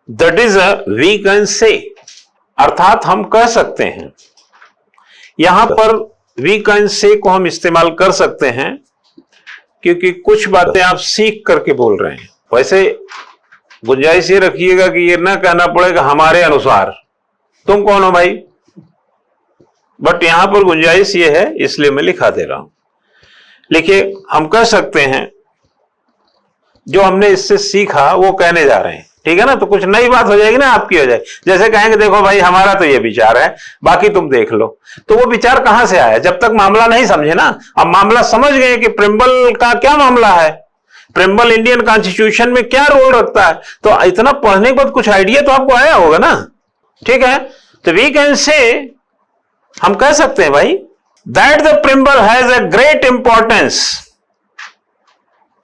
That is we can say, अर्थात हम कह सकते हैं। यहां पर वी कैन से को हम इस्तेमाल कर सकते हैं क्योंकि कुछ बातें आप सीख करके बोल रहे हैं। वैसे गुंजाइश ये रखिएगा कि ये ना कहना पड़ेगा हमारे अनुसार, तुम कौन हो भाई, बट यहां पर गुंजाइश ये है इसलिए मैं लिखा दे रहा हूं। लिखिए, हम कह सकते हैं जो हमने इससे सीखा वो कहने जा रहे हैं, ठीक है ना। तो कुछ नई बात हो जाएगी ना, आपकी हो जाएगी। जैसे कहेंगे देखो भाई हमारा तो ये विचार है, बाकी तुम देख लो, तो वो विचार कहां से आया, जब तक मामला नहीं समझे ना। अब मामला समझ गए कि प्रिम्बल का क्या मामला है, प्रिम्बल इंडियन कॉन्स्टिट्यूशन में क्या रोल रखता है, तो इतना पढ़ने के बाद कुछ आइडिया तो आपको आया होगा ना, ठीक है। तो वी कैन से, हम कह सकते हैं भाई that the preamble has a great importance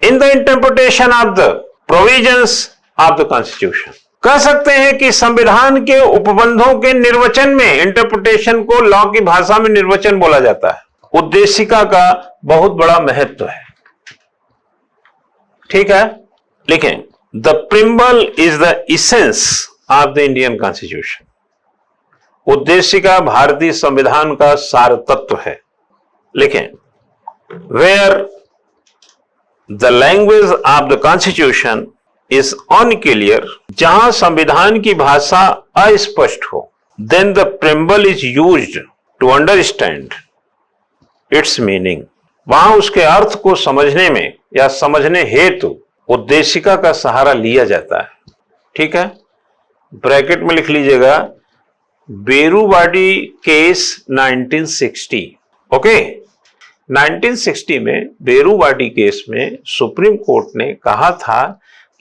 in the interpretation of the provisions of the constitution. कह सकते हैं कि संविधान के उपबंधों के निर्वचन में, इंटरप्रिटेशन को लॉ की भाषा में निर्वचन बोला जाता है, उद्देशिका का बहुत बड़ा महत्व है, ठीक है। लिखें, the preamble is the essence of the Indian constitution. उद्देशिका भारतीय संविधान का सार तत्व है। लिखें, where the language of the constitution is unclear, जहां संविधान की भाषा अस्पष्ट हो, then the preamble is used to understand its meaning. वहां उसके अर्थ को समझने में या समझने हेतु उद्देशिका का सहारा लिया जाता है, ठीक है। ब्रैकेट में लिख लीजिएगा, बेरूवाडी केस 1960, ओके। 1960 में बेरूवाडी केस में सुप्रीम कोर्ट ने कहा था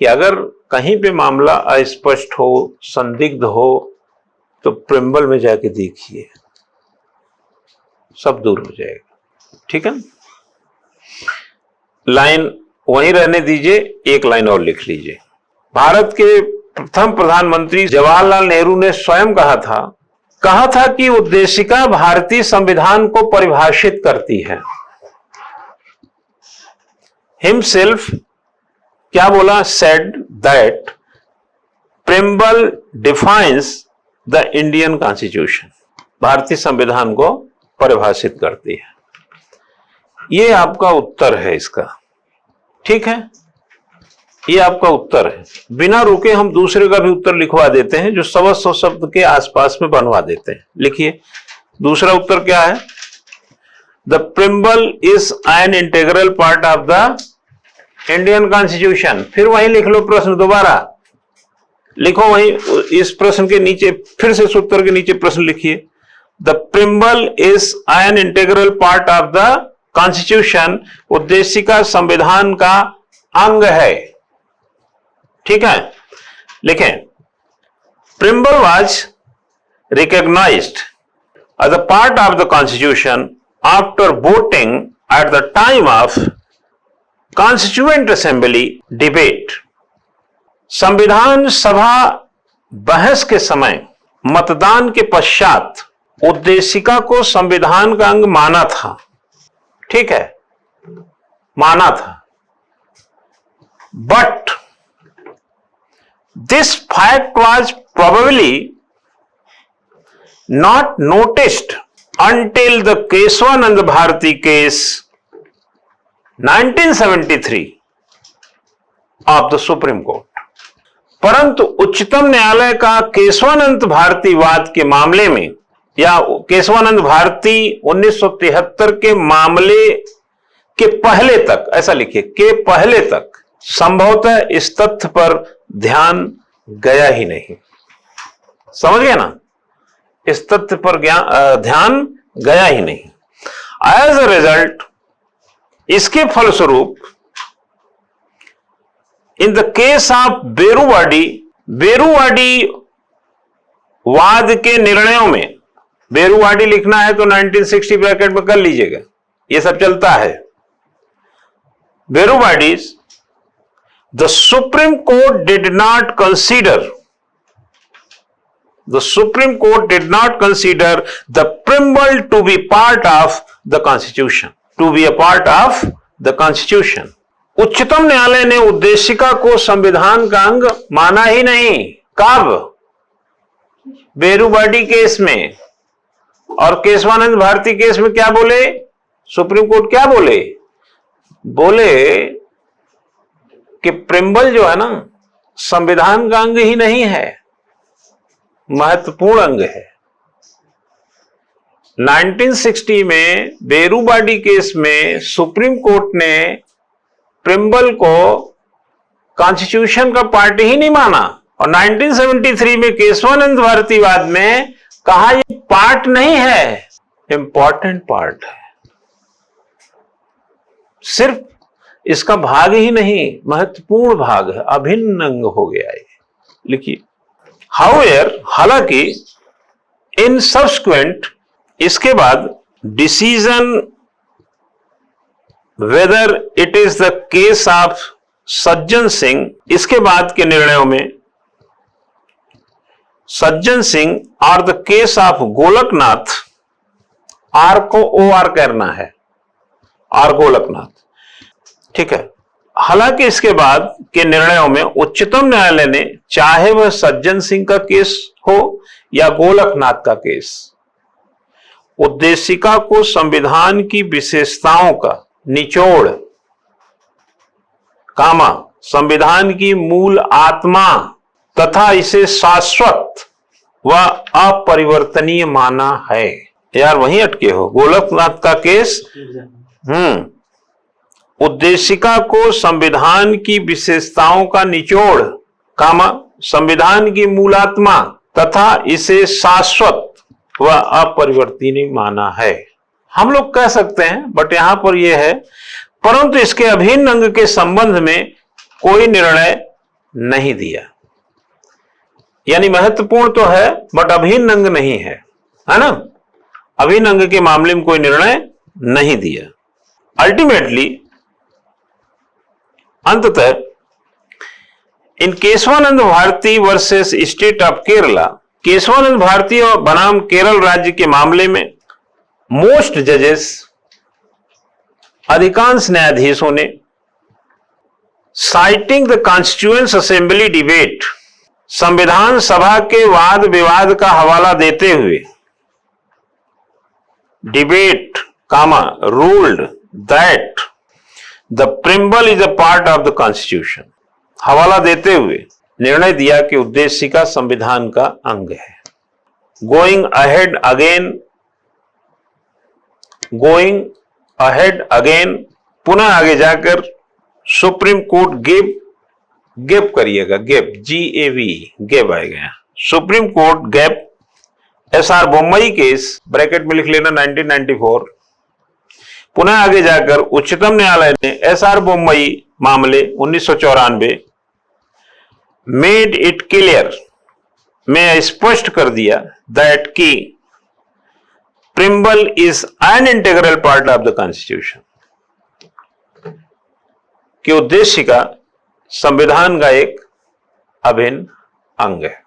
कि अगर कहीं पे मामला अस्पष्ट हो, संदिग्ध हो, तो प्रिम्बल में जाके देखिए, सब दूर हो जाएगा, ठीक है। लाइन वहीं रहने दीजिए, एक लाइन और लिख लीजिए। भारत के प्रथम प्रधानमंत्री जवाहरलाल नेहरू ने स्वयं कहा था कि उद्देशिका भारतीय संविधान को परिभाषित करती है। हिमसेल्फ क्या बोला, said that preamble defines the Indian constitution, भारतीय संविधान को परिभाषित करती है। ये आपका उत्तर है इसका, ठीक है, ये आपका उत्तर है। बिना रुके हम दूसरे का भी उत्तर लिखवा देते हैं, जो 100 शब्द के आसपास में बनवा देते हैं। लिखिए, दूसरा उत्तर क्या है, the preamble is an integral part of the Indian constitution. फिर वहीं लिख लो प्रश्न, दोबारा लिखो वहीं, इस प्रश्न के नीचे फिर से उत्तर के नीचे प्रश्न लिखिए, the preamble is an integral part of the constitution. उद्देशिका संविधान का अंग है, ठीक है। लिखें, preamble was recognised as a part of the constitution after voting at the time of constituent assembly debate. संविधान सभा बहस के समय मतदान के पश्चात उद्देशिका को संविधान का अंग माना था, ठीक है, माना था। But this fact was probably not noticed until the Kesavananda Bharati case 1973 of the Supreme Court. परंतु उच्चतम न्यायालय का केशवानंद भारती वाद के मामले में, या केशवानंद भारती 1973 के मामले के पहले तक, ऐसा लिखिए, के पहले तक संभवतः इस तथ्य पर ध्यान गया ही नहीं। समझ गए ना, इस तथ्य पर ध्यान गया ही नहीं। एज अ रिजल्ट, इसके फलस्वरूप इन द केस ऑफ बेरूवाडी, बेरूवाडी वाद के निर्णयों में, बेरूवाडी लिखना है तो 1960 ब्रैकेट में कर लीजिएगा, ये सब चलता है। Berubari, the Supreme Court did not consider, the Supreme Court did not consider the preamble to be part of the Constitution, to be a part of the Constitution. उच्चतम न्यायालय ने उद्देशिका को संविधान का अंग माना ही नहीं। कब? बेरूबाडी केस में। और केशवानंद भारती केस में क्या बोले? सुप्रीम कोर्ट क्या बोले? बोले कि प्रिम्बल जो है ना, संविधान का अंग ही नहीं है, महत्वपूर्ण अंग है। 1960 में बेरूबाडी केस में सुप्रीम कोर्ट ने प्रिम्बल को कॉन्स्टिट्यूशन का पार्ट ही नहीं माना, और 1973 में केशवानंद भारतीवाद में कहा यह पार्ट नहीं है, इंपॉर्टेंट पार्ट है, सिर्फ इसका भाग ही नहीं, महत्वपूर्ण भाग है, अभिन्न अंग हो गया है। लिखिए, हाउएवर, हालांकि इन सब्सिक्वेंट, इसके बाद decision whether it is the case of Sajjan Singh, इसके बाद के निर्णयों में सज्जन सिंह और द केस ऑफ गोलकनाथ, आर को ओ आर करना है, आर गोलकनाथ, ठीक है। हालांकि इसके बाद के निर्णयों में उच्चतम न्यायालय ने, चाहे वह सज्जन सिंह का केस हो या गोलकनाथ का केस, उद्देशिका को संविधान की विशेषताओं का निचोड़, कामा संविधान की मूल आत्मा तथा इसे शाश्वत व अपरिवर्तनीय माना है। यार वहीं अटके हो, गोलकनाथ का केस, उद्देशिका को संविधान की विशेषताओं का निचोड़, कामा संविधान की मूलात्मा तथा इसे शाश्वत व अपरिवर्तनीय माना है। हम लोग कह सकते हैं, बट यहां पर यह है, परंतु इसके अभिन्न अंग के संबंध में कोई निर्णय नहीं दिया। यानी महत्वपूर्ण तो है बट अभिन्न अंग नहीं है, है ना। अभिन्न अंग के मामले में कोई निर्णय नहीं दिया। अल्टीमेटली, अंततः in Kesavananda Bharati versus state of Kerala, Kesavananda Bharati और बनाम केरल राज्य के मामले में मोस्ट जजेस, अधिकांश न्यायाधीशों ने citing the constituent assembly debate, संविधान सभा के वाद विवाद का हवाला देते हुए, debate comma ruled that the preamble is a part of the constitution, हवाला देते हुए निर्णय दिया कि उद्देशिका संविधान का अंग है। गोइंग अहेड अगेन, पुनः आगे जाकर सुप्रीम कोर्ट गेप करिएगा, गेप GAV, गेप आएगा। Supreme court gap SR Bommai case, bracket में लिख लेना 1994। पुनः आगे जाकर उच्चतम न्यायालय ने SR बोम्मई मामले 1994 मेड इट क्लियर में स्पष्ट कर दिया दैट की preamble is an integral part of the constitution, कि उद्देशिका संविधान का एक अभिन्न अंग है।